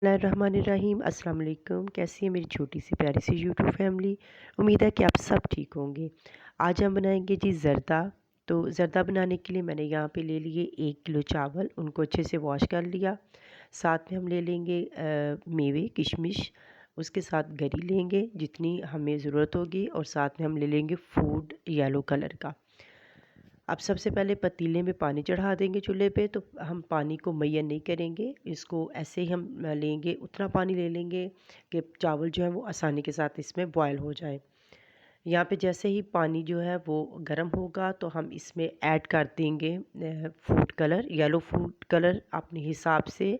बिस्मिल्लाहिर्रहमानिर्रहीम। अस्सलाम वालेकुम। कैसी है मेरी छोटी सी प्यारी सी यूट्यूब फैमिली। उम्मीद है कि आप सब ठीक होंगे। आज हम बनाएंगे जी ज़र्दा। तो ज़र्दा बनाने के लिए मैंने यहाँ पे ले लिए 1 किलो चावल, उनको अच्छे से वॉश कर लिया। साथ में हम ले लेंगे मेवे किशमिश, उसके साथ गरी लेंगे जितनी हमें ज़रूरत होगी, और साथ में हम ले लेंगे फूड येलो कलर का। अब सबसे पहले पतीले में पानी चढ़ा देंगे चूल्हे पे। तो हम पानी को मय्यन नहीं करेंगे, इसको ऐसे ही हम लेंगे, उतना पानी ले लेंगे कि चावल जो है वो आसानी के साथ इसमें बॉयल हो जाए। यहाँ पे जैसे ही पानी जो है वो गर्म होगा तो हम इसमें ऐड कर देंगे food colour, yellow food colour अपने हिसाब से।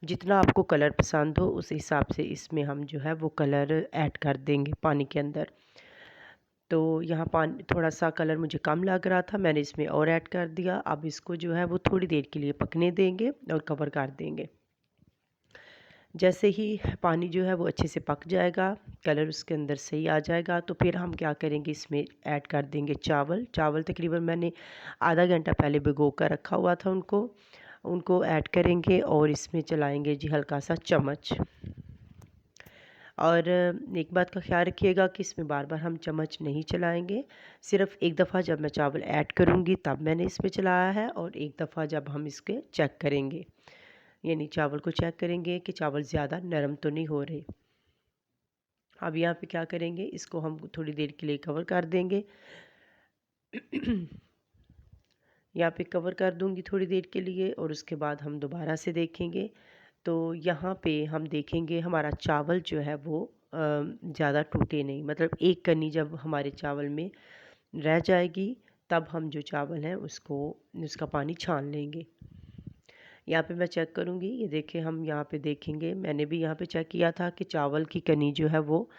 जितना आपको कलर पसंद हो उस हिसाब से इसमें हम जो है वो कलर ऐड कर देंगे पानी के अंदर। तो यहाँ पानी थोड़ा सा कलर मुझे कम लग रहा था, मैंने इसमें और ऐड कर दिया। अब इसको जो है वो थोड़ी देर के लिए पकने देंगे और कवर कर देंगे। जैसे ही पानी जो है वो अच्छे से पक जाएगा, कलर उसके अंदर सही आ जाएगा, तो फिर हम क्या करेंगे, इसमें ऐड कर देंगे चावल। चावल तकरीबन मैंने आधा घंटा पहले भिगो कर रखा हुआ था उनको उनको ऐड करेंगे और इसमें चलाएंगे जी हल्का सा चम्मच। और एक बात का ख्याल रखिएगा कि इसमें बार बार हम चम्मच नहीं चलाएंगे। सिर्फ़ एक दफ़ा जब मैं चावल ऐड करूँगी तब मैंने इसमें चलाया है, और एक दफ़ा जब हम इसके चेक करेंगे, यानी चावल को चेक करेंगे कि चावल ज़्यादा नरम तो नहीं हो रहे। अब यहाँ पे क्या करेंगे, इसको हम थोड़ी देर के लिए कवर कर देंगे। यहाँ पे कवर कर दूँगी थोड़ी देर के लिए, और उसके बाद हम दोबारा से देखेंगे। तो यहाँ पे हम देखेंगे हमारा चावल जो है वो ज़्यादा टूटे नहीं, मतलब एक कनी जब हमारे चावल में रह जाएगी तब हम जो चावल हैं उसको उसका पानी छान लेंगे। यहाँ पे मैं चेक करूँगी, ये देखिए हम यहाँ पे देखेंगे, मैंने भी यहाँ पे चेक किया था कि चावल की कनी जो है वो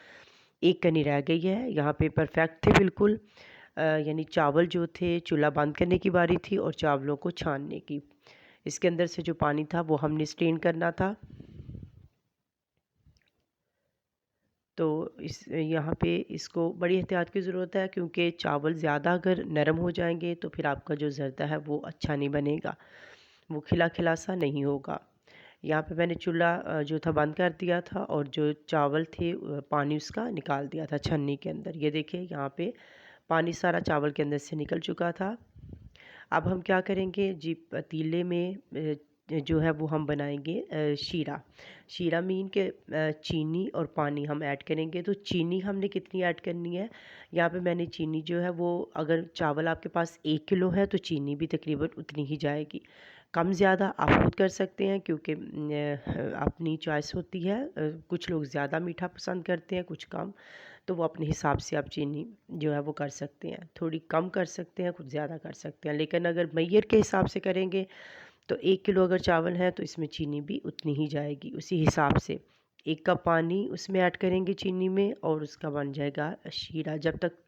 एक कनी रह गई है। यहाँ पे परफेक्ट थे बिल्कुल। यानी चावल जो थे चूल्हा बंद करने की बारी थी और चावलों को छानने की। इसके अंदर से जो पानी था वो हमने स्ट्रेन करना था। तो इस यहाँ पे इसको बड़ी एहतियात की ज़रूरत है, क्योंकि चावल ज़्यादा अगर नरम हो जाएंगे तो फिर आपका जो ज़र्दा है वो अच्छा नहीं बनेगा, वो खिला खिला सा नहीं होगा। यहाँ पे मैंने चूल्हा जो था बंद कर दिया था, और जो चावल थे पानी उसका निकाल दिया था छन्नी के अंदर। ये देखिए यहाँ पे पानी सारा चावल के अंदर से निकल चुका था। अब हम क्या करेंगे जी, पतीले में जो है वो हम बनाएंगे शीरा। शीरा मीन के चीनी और पानी हम ऐड करेंगे। तो चीनी हमने कितनी ऐड करनी है, यहाँ पे मैंने चीनी जो है वो, अगर चावल आपके पास 1 किलो है तो चीनी भी तकरीबन उतनी ही जाएगी। कम ज़्यादा आप खुद कर सकते हैं, क्योंकि अपनी चॉइस होती है। कुछ लोग ज़्यादा मीठा पसंद करते हैं, कुछ कम। तो वो अपने हिसाब से आप चीनी जो है वो कर सकते हैं, थोड़ी कम कर सकते हैं, कुछ ज़्यादा कर सकते हैं। लेकिन अगर मैयर के हिसाब से करेंगे तो 1 किलो अगर चावल है तो इसमें चीनी भी उतनी ही जाएगी, उसी हिसाब से 1 कप पानी उसमें ऐड करेंगे चीनी में, और उसका बन जाएगा शीरा। जब तक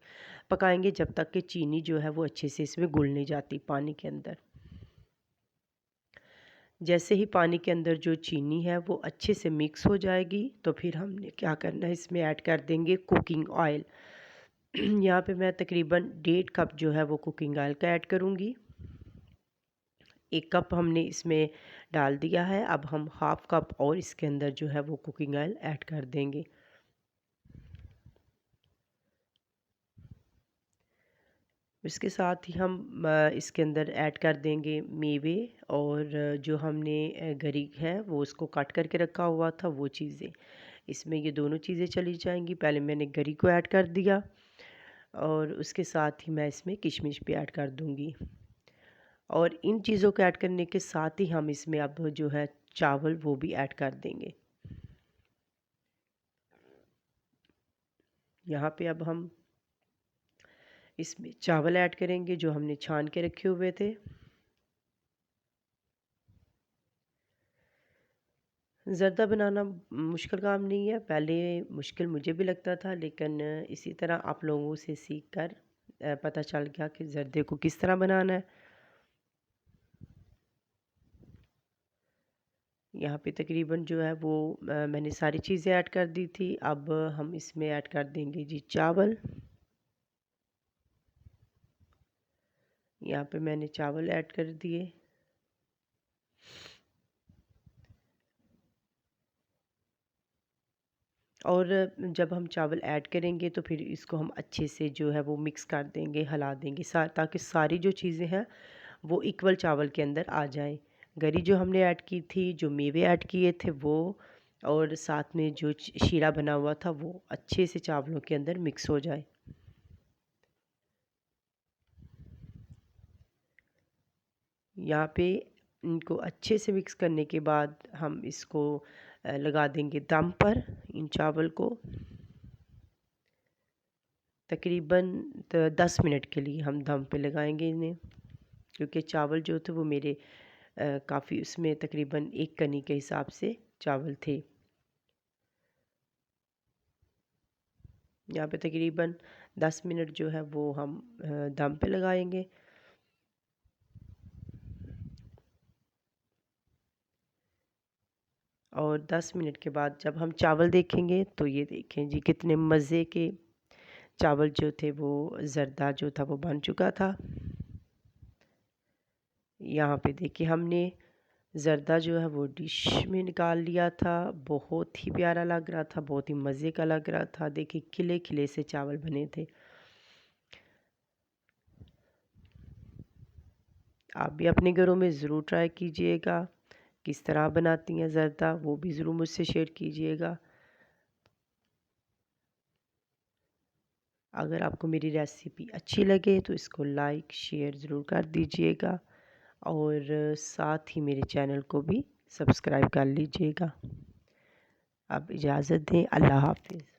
पकाएंगे जब तक कि चीनी जो है वो अच्छे से इसमें घुल नहीं जाती पानी के अंदर। जैसे ही पानी के अंदर जो चीनी है वो अच्छे से मिक्स हो जाएगी तो फिर हमने क्या करना है, इसमें ऐड कर देंगे कुकिंग ऑयल। यहाँ पे मैं तकरीबन 1.5 कप जो है वो कुकिंग ऑयल का ऐड करूँगी। 1 कप हमने इसमें डाल दिया है, अब हम हाफ़ कप और इसके अंदर जो है वो कुकिंग ऑयल ऐड कर देंगे। इसके साथ ही हम इसके अंदर ऐड कर देंगे मेवे, और जो हमने गरी है वो उसको काट करके रखा हुआ था वो चीज़ें। इसमें ये दोनों चीज़ें चली जाएंगी। पहले मैंने गरी को ऐड कर दिया, और उसके साथ ही मैं इसमें किशमिश भी ऐड कर दूंगी। और इन चीज़ों को ऐड करने के साथ ही हम इसमें अब जो है चावल वो भी ऐड कर देंगे। यहाँ पे अब हम इसमें चावल ऐड करेंगे जो हमने छान के रखे हुए थे। ज़र्दा बनाना मुश्किल काम नहीं है, पहले मुश्किल मुझे भी लगता था, लेकिन इसी तरह आप लोगों से सीख कर पता चल गया कि ज़र्दे को किस तरह बनाना है। यहाँ पे तकरीबन जो है वो मैंने सारी चीज़ें ऐड कर दी थी। अब हम इसमें ऐड कर देंगे जी चावल। यहाँ पे मैंने चावल ऐड कर दिए। और जब हम चावल ऐड करेंगे तो फिर इसको हम अच्छे से जो है वो मिक्स कर देंगे, हिला देंगे ताकि सारी जो चीज़ें हैं वो इक्वल चावल के अंदर आ जाएं। गरी जो हमने ऐड की थी, जो मेवे ऐड किए थे वो, और साथ में जो शीरा बना हुआ था वो अच्छे से चावलों के अंदर मिक्स हो जाए। यहाँ पे इनको अच्छे से मिक्स करने के बाद हम इसको लगा देंगे दम पर, इन चावल को तकरीबन 10 मिनट के लिए हम दम पे लगाएंगे इन्हें, क्योंकि चावल जो थे वो मेरे काफ़ी, उसमें तकरीबन 1 कनी के हिसाब से चावल थे। यहाँ पे तकरीबन 10 मिनट जो है वो हम दम पे लगाएंगे। और 10 मिनट के बाद जब हम चावल देखेंगे तो ये देखें जी कितने मज़े के चावल जो थे वो ज़र्दा जो था वो बन चुका था। यहाँ पे देखिए हमने ज़र्दा जो है वो डिश में निकाल लिया था। बहुत ही प्यारा लग रहा था, बहुत ही मज़े का लग रहा था। देखिए खिले खिले से चावल बने थे। आप भी अपने घरों में ज़रूर ट्राई कीजिएगा। किस तरह बनाती हैं ज़र्दा वो भी ज़रूर मुझसे शेयर कीजिएगा। अगर आपको मेरी रेसिपी अच्छी लगे तो इसको लाइक शेयर ज़रूर कर दीजिएगा, और साथ ही मेरे चैनल को भी सब्सक्राइब कर लीजिएगा। अब इजाज़त दें, अल्लाह हाफ़िज़।